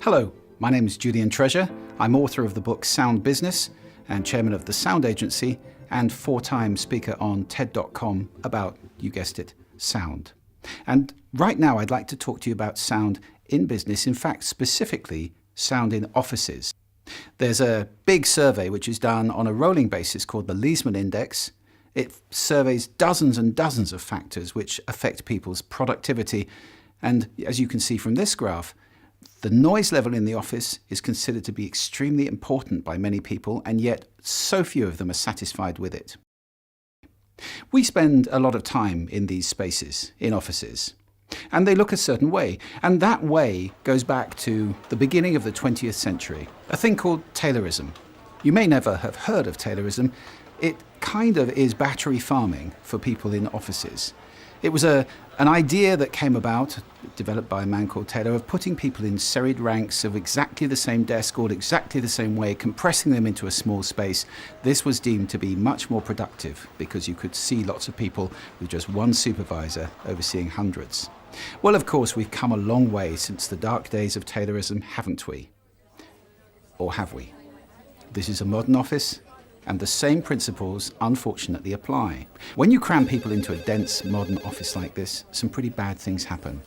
Hello, my name is Julian Treasure. I'm author of the book Sound Business and chairman of the Sound Agency and four-time speaker on TED.com about, you guessed it, sound. And right now I'd like to talk to you about sound in business, in fact specifically sound in offices. There's a big survey which is done on a rolling basis called the Leesman Index. It surveys dozens and dozens of factors which affect people's productivity. And as you can see from this graph, the noise level in the office is considered to be extremely important by many people, and yet so few of them are satisfied with it. We spend a lot of time in these spaces, in offices, and they look a certain way. And that way goes back to the beginning of the 20th century, a thing called Taylorism. You may never have heard of Taylorism. It kind of is battery farming for people in offices. It was an idea that came about, developed by a man called Taylor, of putting people in serried ranks of exactly the same desk, or exactly the same way, compressing them into a small space. This was deemed to be much more productive because you could see lots of people with just one supervisor overseeing hundreds. Well, of course, we've come a long way since the dark days of Taylorism, haven't we? Or have we? This is a modern office, and the same principles, unfortunately, apply. When you cram people into a dense, modern office like this, some pretty bad things happen.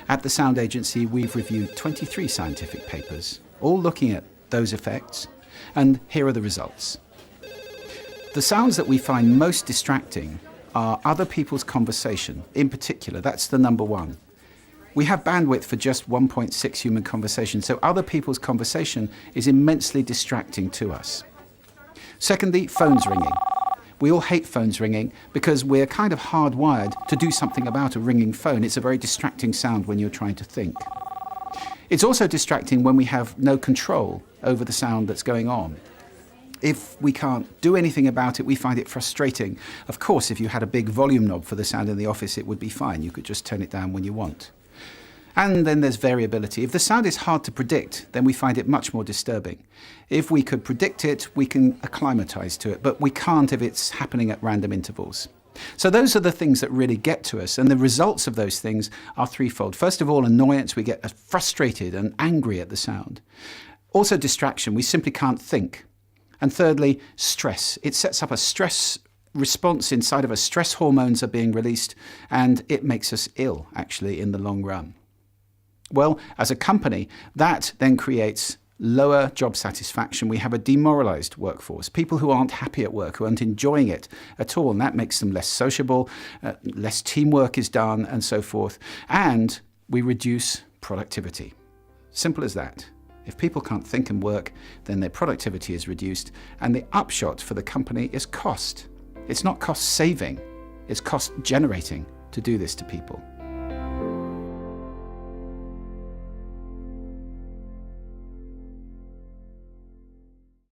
At the Sound Agency, we've reviewed 23 scientific papers, all looking at those effects, and here are the results. The sounds that we find most distracting are other people's conversation. In particular, that's the number one. We have bandwidth for just 1.6 human conversations, so other people's conversation is immensely distracting to us. Secondly, phones ringing. We all hate phones ringing because we're kind of hardwired to do something about a ringing phone. It's a very distracting sound when you're trying to think. It's also distracting when we have no control over the sound that's going on. If we can't do anything about it, we find it frustrating. Of course, if you had a big volume knob for the sound in the office, it would be fine. You could just turn it down when you want. And then there's variability. If the sound is hard to predict, then we find it much more disturbing. If we could predict it, we can acclimatise to it, but we can't if it's happening at random intervals. So those are the things that really get to us, and the results of those things are threefold. First of all, annoyance. We get frustrated and angry at the sound. Also distraction. We simply can't think. And thirdly, stress. It sets up a stress response inside of us. Stress hormones are being released, and it makes us ill, actually, in the long run. Well, as a company, that then creates lower job satisfaction. We have a demoralized workforce, people who aren't happy at work, who aren't enjoying it at all, and that makes them less sociable, less teamwork is done, and so forth. And we reduce productivity. Simple as that. If people can't think and work, then their productivity is reduced, and the upshot for the company is cost. It's not cost saving, it's cost generating to do this to people.